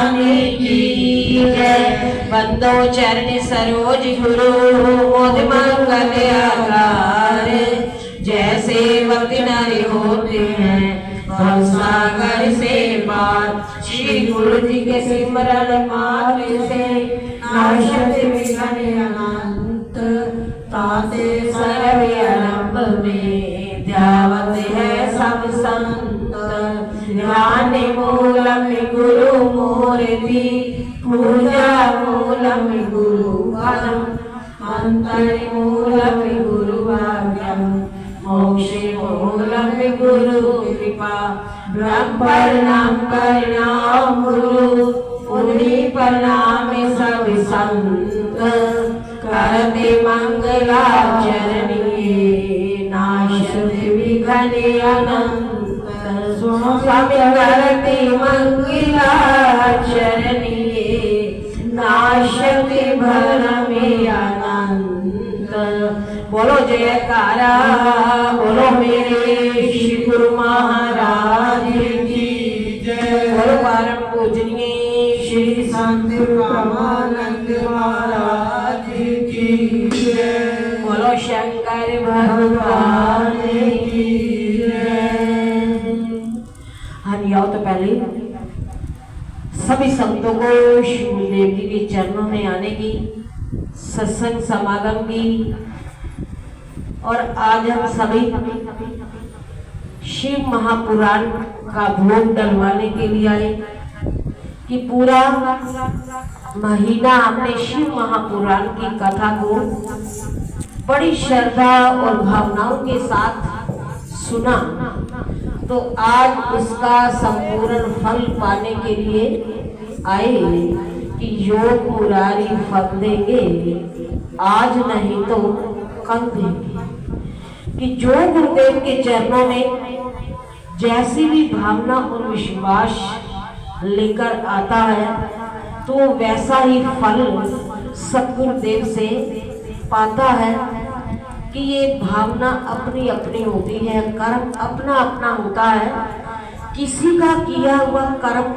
भगवान की जय। बंदो चरण सरोज गुरु मोद मंगल आकार, जैसे भक्त नारी होते हैं भवसागर से पार। श्री गुरु जी के सिमरन मात्र से नाशत विघ्न अनंत, ताते सर्व आरंभ में ध्यावत है सब संत। ध्यान मूलम गुरु मूर्ति, पूजा मूलम गुरु पदम, मंत्र मूलम गुरु भाग्यम, मोक्ष मूलम गुरु कृपा। ब्रह्म प्रणाम गुरु, उन्हीं प्रणाम सब संत। करते मंगलाचरणिए नाशत विघ्न अनंत। सुनो स्वामी करते मंगलाचरणिए नाशत भ्रम अनंत। बोलो जयकारा, बोलो मेरे श्री गुरु महाराज की जय। बोलो परम पूजनीय श्री संत ब्रह्मानंद महाराज की जय। बोलो शंकर भगवान की जय। हम आओ तो पहले सभी संतों को शिवदेव जी के चरणों में आने की, सत्संग समागम की, और आज हम सभी शिव महापुराण का भोग डलवाने के लिए आए कि पूरा महीना हमने शिव महापुराण की कथा को बड़ी श्रद्धा और भावनाओं के साथ सुना। तो आज उसका संपूर्ण फल पाने के लिए आए कि योग मुरारी फल देंगे, आज नहीं तो कल देंगे। कि जो गुरुदेव के चरणों में जैसी भी भावना और विश्वास लेकर आता है तो वैसा ही फल सतगुरुदेव से पाता है। कि ये भावना अपनी अपनी होती है, कर्म अपना अपना होता है। किसी का किया हुआ कर्म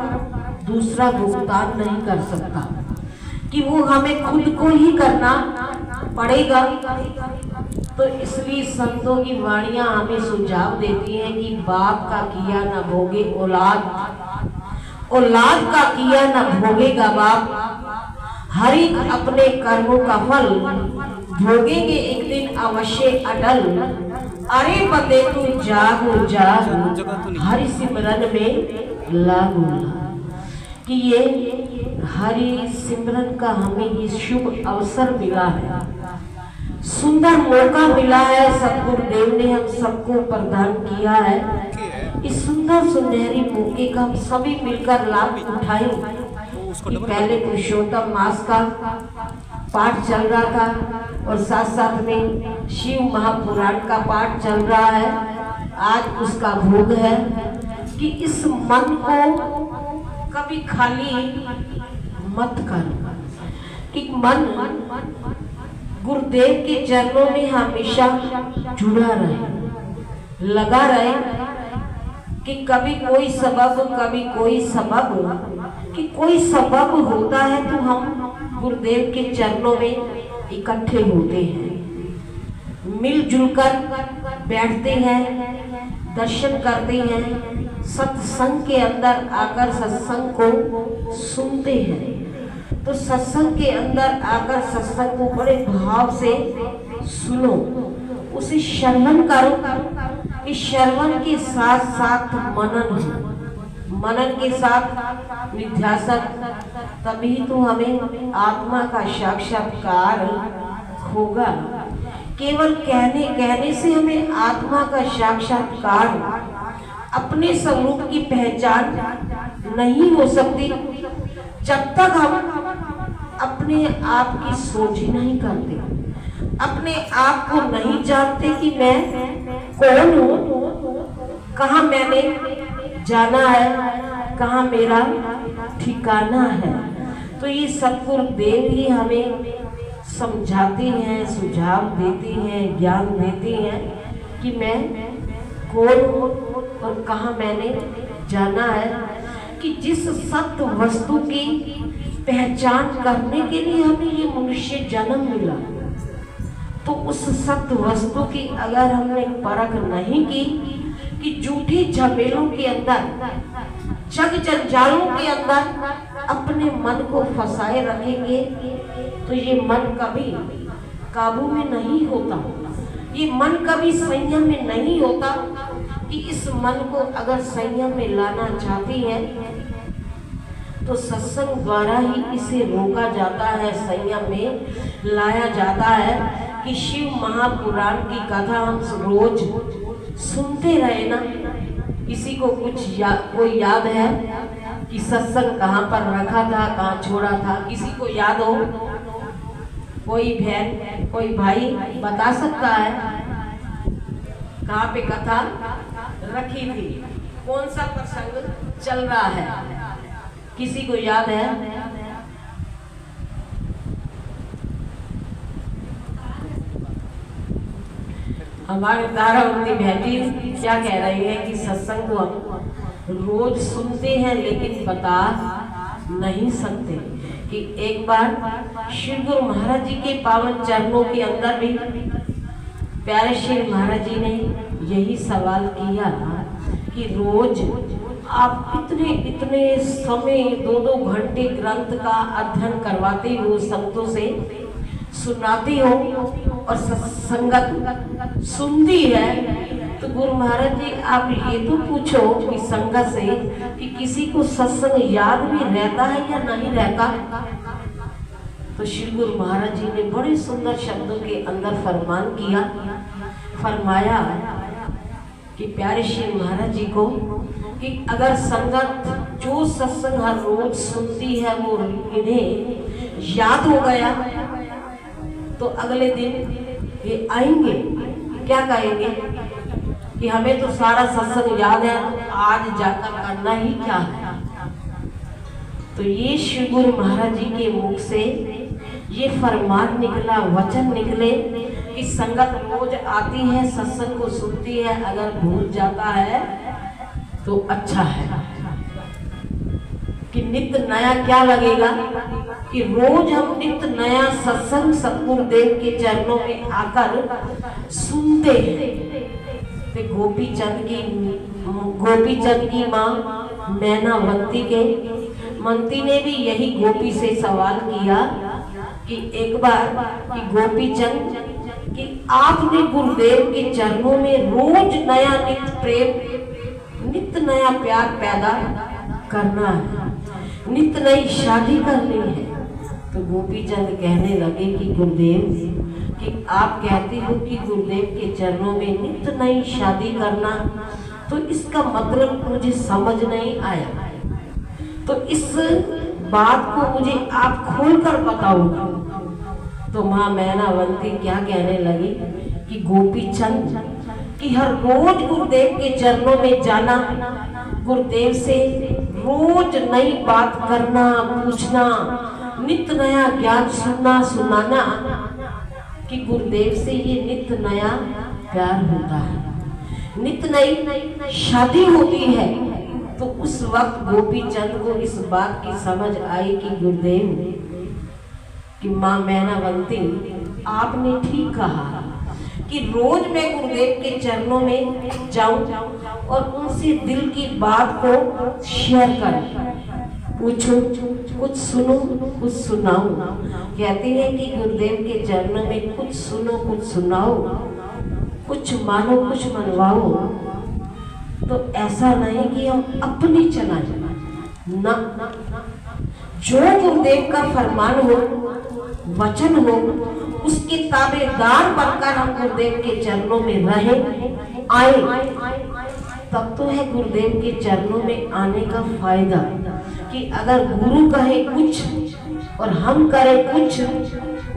दूसरा भुगतान नहीं कर सकता, कि वो हमें खुद को ही करना पड़ेगा। तो इसलिए संतों की वाणियां हमें सुझाव देती हैं कि बाप का किया न भोगे औलाद, औलाद का किया न भोगेगा बाप। हर एक अपने कर्मों का फल भोगेंगे एक दिन अवश्य अटल। अरे बंदे तू जागो जागो, हरि सिमरन में लागो। कि ये हरि सिमरन का हमें ये शुभ अवसर मिला है, सुंदर मौका मिला है। सतगुरुदेव ने हम सबको प्रदान किया है। इस सुंदर सुनहरी मौके का हम सभी मिलकर लाभ उठाएं। पहले पुरुषोत्तम मास का पाठ चल रहा था और साथ साथ में शिव महापुराण का पाठ चल रहा है। आज उसका भोग है कि इस मन को कभी खाली मत करो, कि मन गुरुदेव के चरणों में हमेशा जुड़ा रहे, लगा रहे। कि कभी कोई सबब, कभी कोई सबब, कि कोई सबब होता है तो हम गुरुदेव के चरणों में इकट्ठे होते हैं, मिलजुल कर बैठते हैं, दर्शन करते हैं, सत्संग के अंदर आकर सत्संग को सुनते हैं। तो सत्संग के अंदर आकर सत्संग को बड़े भाव से सुनो, उसे श्रवण करो। कि श्रवण के साथ साथ मनन हो, मनन के साथ निध्यासन, तभी तो हमें आत्मा का साक्षात्कार होगा। केवल कहने कहने से हमें आत्मा का साक्षात्कार, अपने स्वरूप की पहचान नहीं हो सकती जब तक हम अपने आप की सोच ही नहीं करते, अपने आप को नहीं जानते कि मैं कौन हूँ, कहाँ मैंने जाना है, कहाँ मेरा ठिकाना है। तो ये सतगुरुदेव ही हमें समझाते हैं, सुझाव देते हैं, ज्ञान देते हैं कि मैं कौन हूँ और कहाँ मैंने जाना है। कि जिस सत्य वस्तु की पहचान करने के लिए हमें ये मनुष्य जन्म मिला, तो उस सत्य वस्तु की अगर हमने परख नहीं की कि झूठी झमेलों के अंदर, जग जंजालों के अंदर अपने मन को फंसाए रखेंगे, तो ये मन कभी काबू में नहीं होता, ये मन कभी संयम में नहीं होता। कि इस मन को अगर संयम में लाना चाहती है तो सत्संग द्वारा ही इसे रोका जाता है, संयम में लाया जाता है। कि शिव महापुराण की कथा हम रोज सुनते रहे ना। किसी को कोई याद है कि सत्संग कहाँ पर रखा था, कहाँ छोड़ा था? किसी को याद हो? कोई बहन, कोई भाई बता सकता है कहाँ पे कथा रखी थी, कौन सा प्रसंग चल रहा है? किसी को याद है? हमारे तारावती बहन जी क्या कह रही है कि सत्संग को हम रोज सुनते हैं लेकिन बता नहीं सकते। कि एक बार श्री गुरु महाराज जी के पावन चरणों के अंदर भी प्यारे श्री महाराज जी ने यही सवाल किया कि रोज आप इतने समय 2-2 घंटे ग्रंथ का अध्ययन करवाते हो, संतों से सुनाती हो और संगत सुनती है, तो गुरु महाराज जी आप ये तो पूछो कि संगत से कि किसी को सत्संग याद भी रहता है या नहीं रहता? तो श्री गुरु महाराज जी ने बड़े सुंदर शब्दों के अंदर फरमाया कि प्यारे श्री महाराज जी को कि अगर संगत जो सत्संग हर रोज सुनती है वो इन्हें याद हो गया, तो अगले दिन ये आएंगे, क्या कहेंगे कि हमें तो सारा सत्संग याद है, आज जाकर करना ही क्या है? तो ये श्री गुरु महाराज जी के मुख से ये फरमान निकला, वचन निकले कि संगत रोज आती है, सत्संग को सुनती है, अगर भूल जाता है तो अच्छा है। कि नित्य नया क्या लगेगा कि रोज हम नित्य नया सत्संग सतगुरुदेव के चरणों में आकर सुनते हैं। तो गोपी चंद की माँ मंती ने भी यही गोपी से सवाल किया कि एक बार कि गोपी चंद कि आपने गुरुदेव के चरणों में रोज नया नित्य प्रेम, नित्य नया प्यार पैदा करना है, नित्य नई शादी करनी है। तो गोपी चंद कहने लगे कि गुरुदेव कि आप कहते हो कि गुरुदेव के चरणों में नित्य नई शादी करना, तो इसका मतलब मुझे समझ नहीं आया, तो इस बात को मुझे आप खोलकर बताओ। तो माँ मैनावंती क्या कहने लगी कि गोपी चंद कि हर रोज गुरुदेव के चरणों में जाना, गुरुदेव से रोज नई बात करना, पूछना, नित्य नया ज्ञान सुनाना, कि गुरुदेव से ये नित्य नया प्यार होता है, नित्य नई शादी होती है। तो उस वक्त गोपी चंद को इस बात की समझ आई कि गुरुदेव कि माँ मैनावंती आपने ठीक कहा कि रोज मैं गुरुदेव के चरणों में जाऊं और उनसे दिल की बात को शेयर करूं, पूछूं, कुछ सुनूं, कुछ सुनाऊं। कहते हैं कि गुरुदेव के चरणों में कुछ सुनो, कुछ सुनाओ, कुछ मानो, कुछ मनवाओ। तो ऐसा नहीं कि हम अपनी चला जाना ना, जो गुरुदेव का फरमान हो, वचन हो, उसके ताबेदार बनकर हम गुरुदेव के चरणों में रहे, आए, तब तो है गुरुदेव के चरणों में आने का फायदा। कि अगर गुरु कहे कुछ और हम करें कुछ,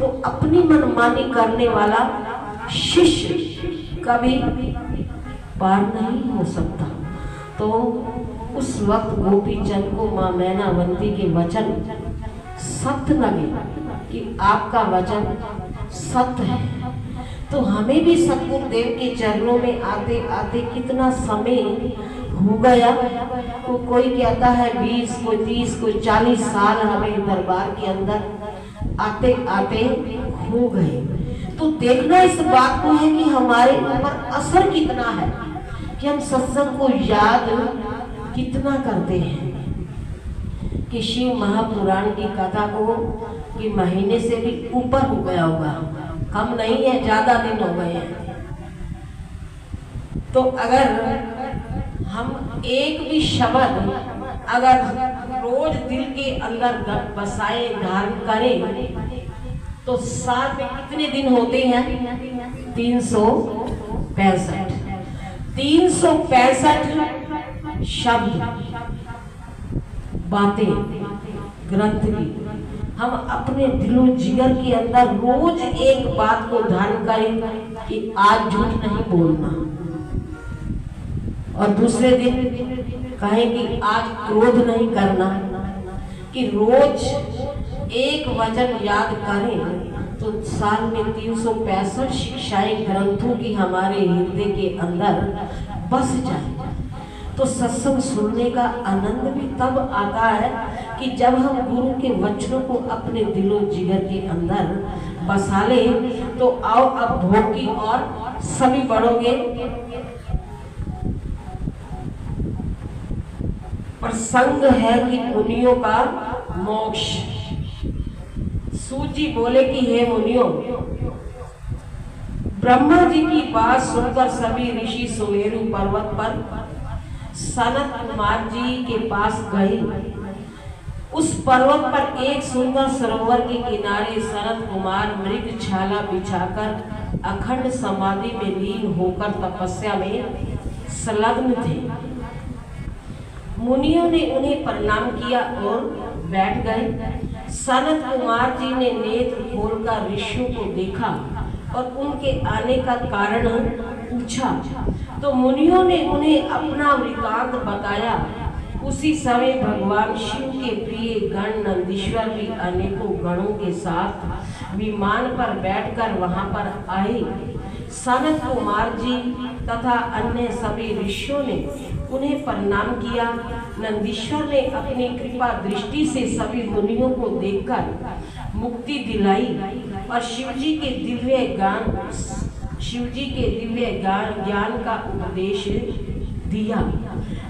तो अपनी मनमानी करने वाला शिष्य कभी पार नहीं हो सकता। तो उस वक्त गोपी चंद को माँ मैनावंती के वचन सत्य लगे कि आपका वचन सत्य है। तो हमें भी सतगुरुदेव के चरणों में आते आते कितना समय हो गया। तो कोई कहता है 20, कोई 30, कोई 40 साल हमें दरबार के अंदर आते आते हो गए। तो देखना इस बात को है कि हमारे ऊपर असर कितना है, कि हम सत्संग को याद कितना करते हैं। कि शिव महापुराण की कथा को कि महीने से भी ऊपर हो गया होगा, कम नहीं है, ज्यादा दिन हो गए हैं। तो अगर हम एक भी शब्द अगर रोज दिल के अंदर बसाए धारण करें तो साल में कितने दिन होते हैं? 365। 365 शब्द, बातें ग्रंथ की हम अपने दिलो जिगर के अंदर रोज एक बात को धारण करें कि आज झूठ नहीं बोलना, और दूसरे दिन कहें कि आज क्रोध नहीं करना, कि रोज एक वचन याद करें तो साल में 365 शिक्षाएं ग्रंथों की हमारे हृदय के अंदर बस जाए। तो सत्संग सुनने का आनंद भी तब आता है कि जब हम गुरु के वचनों को अपने दिलो जिगर के अंदर बसा ले। तो आओ अब भोग की और सभी बढ़ोगे। प्रसंग है कि मुनियों का मोक्ष। सूत जी बोले कि हे मुनियों, ब्रह्मा जी की बात सुनकर सभी ऋषि सुमेरु पर्वत पर सनत कुमार जी के पास गए। उस पर्वत पर एक सुंदर सरोवर के किनारे सनत कुमार मृग छाला बिछाकर अखंड समाधि में लीन होकर तपस्या में संलग्न थे। मुनियों ने उन्हें प्रणाम किया और बैठ गए। सनत कुमार जी ने नेत्र खोलकर ऋषियों को देखा और उनके आने का कारण पूछा। तो मुनियों ने उन्हें अपना वृत्तांत बताया। उसी समय भगवान शिव के प्रिय गण नंदीश्वर भी अनेकों गणों के साथ विमान पर बैठकर वहां पर आए। सनत कुमार जी तथा अन्य सभी ऋषियों ने उन्हें प्रणाम किया। नंदीश्वर ने अपनी कृपा दृष्टि से सभी मुनियों को देखकर मुक्ति दिलाई और शिवजी के दिव्य ज्ञान का उपदेश दिया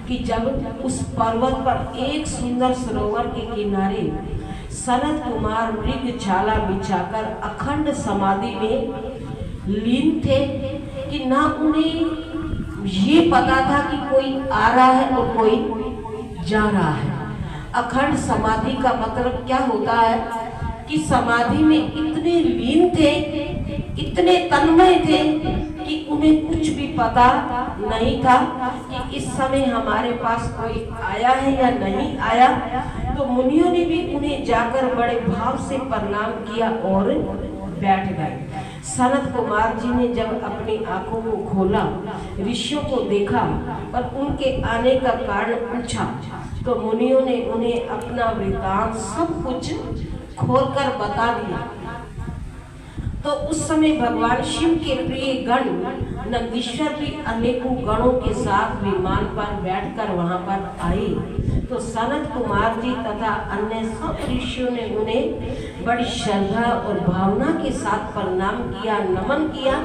कि जब उस पर्वत पर एक सुंदर सरोवर के किनारे सनत कुमार मृग छाला बिछाकर अखंड समाधि में लीन थे कि ना उन्हें ये पता था कि कोई आ रहा है और कोई जा रहा है। अखंड समाधि का मतलब क्या होता है कि समाधि में इतने लीन थे, इतने तन्मय थे कि उन्हें कुछ भी पता नहीं था कि इस समय हमारे पास कोई आया है या नहीं आया। तो मुनियों ने भी उन्हें जाकर बड़े भाव से प्रणाम किया और बैठ गए। सनत कुमार जी ने जब अपनी आंखों को खोला, ऋषियों को देखा और उनके आने का कारण पूछा, तो मुनियों ने उन्हें अपना वृत्तांत सब कुछ खोलकर बता दिया। तो उस समय भगवान शिव के प्रिय गण नंदीश्वर भी अनेकों गणों के साथ विमान पर बैठकर वहां पर आए। तो सनत कुमार जी तथा अन्य सब ऋषियों ने उन्हें बड़ी श्रद्धा और भावना के साथ प्रणाम किया, नमन किया।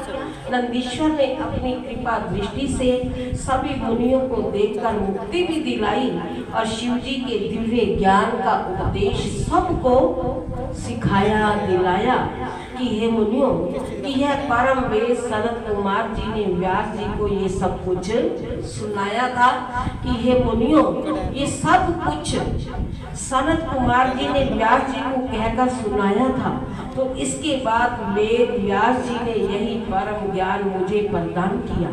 नंदीश्वर ने अपनी कृपा दृष्टि से सभी मुनियों को देखकर मुक्ति भी दिलाई और शिवजी के दिव्य ज्ञान का उपदेश सबको सिखाया, दिलाया कि हे मुनियों, कि यह परम वेद सनत कुमार जी ने व्यास जी को ये सब कुछ सुनाया था। कि हे मुनियों, ये सब कुछ सनत कुमार जी ने व्यास जी को कहकर सुनाया था। तो इसके बाद वेद व्यास जी ने यही परम ज्ञान मुझे प्रदान किया।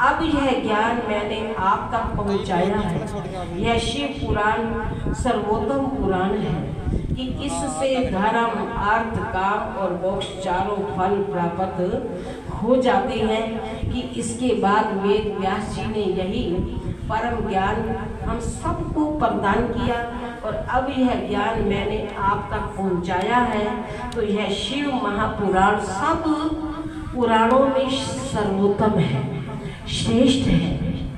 अब यह ज्ञान मैंने आप तक पहुंचाया है। यह शिव पुराण सर्वोत्तम पुराण है कि इससे धर्म, अर्थ, काम और मोक्ष चारों फल प्राप्त हो जाते हैं। कि इसके बाद वेद व्यास जी ने यही परम ज्ञान हम सबको प्रदान किया और अब यह ज्ञान मैंने आप तक पहुंचाया है। तो यह शिव महापुराण सब पुराणों में सर्वोत्तम है, श्रेष्ठ है,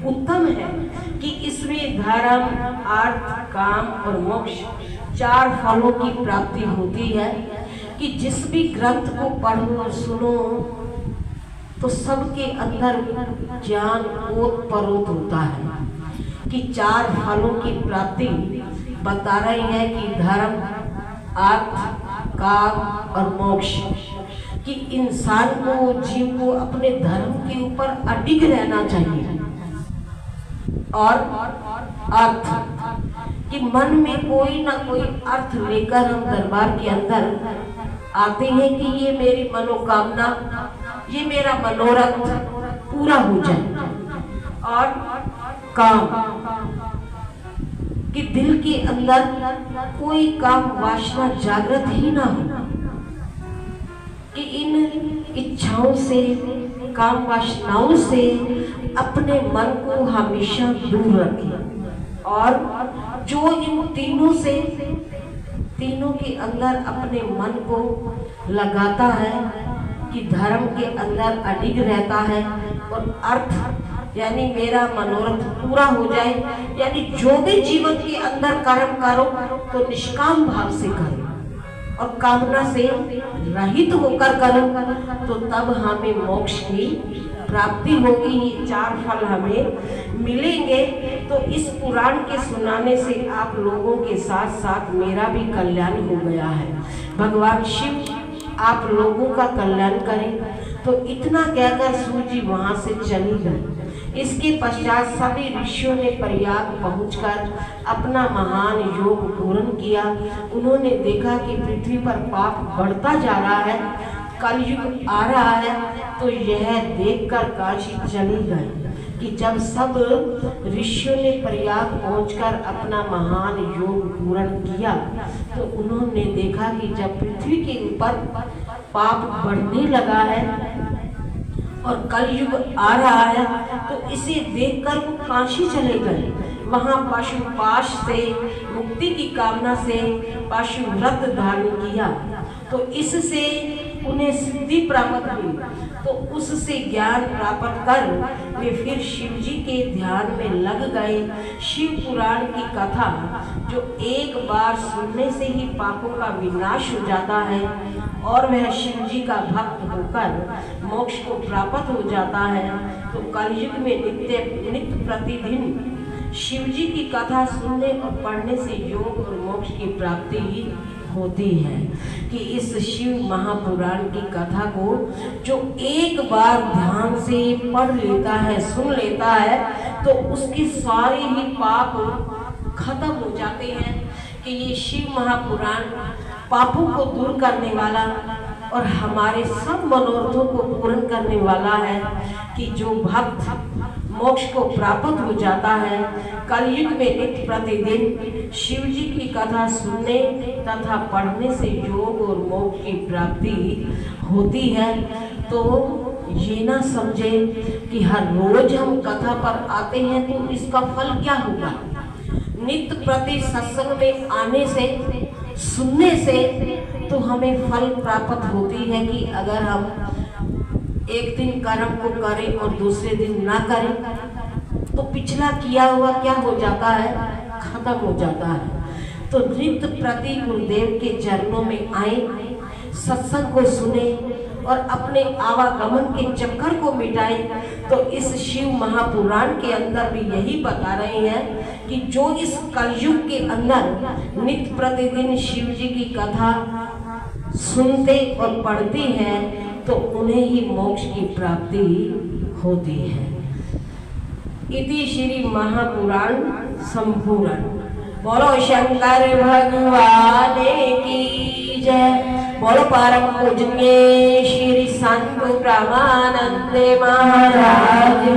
उत्तम है। कि इसमें धर्म, अर्थ, काम और मोक्ष 4 फलों की प्राप्ति होती है। कि जिस भी ग्रंथ को पढ़ो और सुनो तो सबके अंदर ज्ञान ओत-प्रोत होता है। कि 4 फलों की प्राप्ति बता रही है कि धर्म, अर्थ, काम और मोक्ष। कि इंसान को, जीव को अपने धर्म के ऊपर अडिग रहना चाहिए। और अर्थ कि मन में कोई ना कोई अर्थ लेकर हम दरबार के अंदर आते हैं कि ये मेरी मनोकामना, ये मेरा मनोरथ पूरा हो जाए। और काम कि दिल के अंदर कोई काम वासना जागृत ही ना हो। कि इन इच्छाओं से, काम वासनाओं से अपने मन को हमेशा दूर रखें। और जो इन तीनों के अंदर अपने मन को लगाता है कि धर्म के अंदर अडिग रहता है, और अर्थ यानी मेरा मनोरथ पूरा हो जाए, यानी जो भी जीवन के अंदर कर्म करो तो निष्काम भाव से करो और कामना से रहित होकर करो, तो तब हमें मोक्ष की प्राप्ति होगी। ये 4 फल हमें मिलेंगे। तो इस पुराण के सुनाने से आप लोगों के साथ साथ मेरा भी कल्याण हो गया है। भगवान शिव आप लोगों का कल्याण करें। तो इतना कहकर सूर्य जी वहां से चली गई। इसके पश्चात सभी ऋषियों ने प्रयाग पहुंचकर अपना महान योग पूर्ण किया। उन्होंने देखा कि पृथ्वी पर पाप बढ़ता जा रहा है, कलयुग आ रहा है। तो यह देखकर काशी चली गई कि जब सब ऋषियों ने प्रयाग पहुंचकर अपना महान योग पूर्ण किया, तो उन्होंने देखा कि जब पृथ्वी के ऊपर पाप बढ़ने लगा है और कलयुग आ रहा है, तो इसे देखकर वो काशी चले गए। वहाँ पशुपाश से मुक्ति की कामना से पशु व्रत धारण किया, तो इससे उन्हें सिद्धि प्राप्त हुई। तो उससे ज्ञान प्राप्त कर वे फिर शिव जी के ध्यान में लग गए। शिव पुराण की कथा जो एक बार सुनने से ही पापों का विनाश हो जाता है और वह शिव जी का भक्त होकर मोक्ष को प्राप्त हो जाता है। तो कलयुग में नित्य प्रतिदिन शिव जी की कथा सुनने और पढ़ने से योग और मोक्ष की प्राप्ति होती है। कि इस शिव महापुराण की कथा को जो एक बार ध्यान से पढ़ लेता है, सुन लेता है, तो उसके सारे ही पाप खत्म हो जाते हैं। कि ये शिव महापुराण पापों को दूर करने वाला और हमारे सब मनोरथों को पूर्ण करने वाला है। कि जो भक्त मोक्ष को प्राप्त हो जाता है, कलयुग में नित्य प्रतिदिन शिव जी की कथा सुनने तथा पढ़ने से योग और मोक्ष की प्राप्ति होती है। तो ये ना समझे कि हर रोज हम कथा पर आते हैं तो इसका फल क्या होगा। नित्य प्रति सत्संग में आने से, सुनने से तो हमें फल प्राप्त होती है। कि अगर हम एक दिन कर्म को करें और दूसरे दिन ना करें तो पिछला किया हुआ क्या हो जाता है, खत्म हो जाता है। तो नित्य प्रति गुरुदेव के चरणों में आए, सत्संग को सुने और अपने आवागमन के चक्कर को मिटाए। तो इस शिव महापुराण के अंदर भी यही बता रहे हैं कि जो इस कलयुग के अंदर नित्य प्रतिदिन शिव जी की कथा सुनते और पढ़ते हैं तो उन्हें ही मोक्ष की प्राप्ति होती है। इति श्री महापुराण संपूर्ण। बोलो शंकर भगवान की जय। बोलो परम पूजनीय श्री संत ब्रह्मानंद महाराज।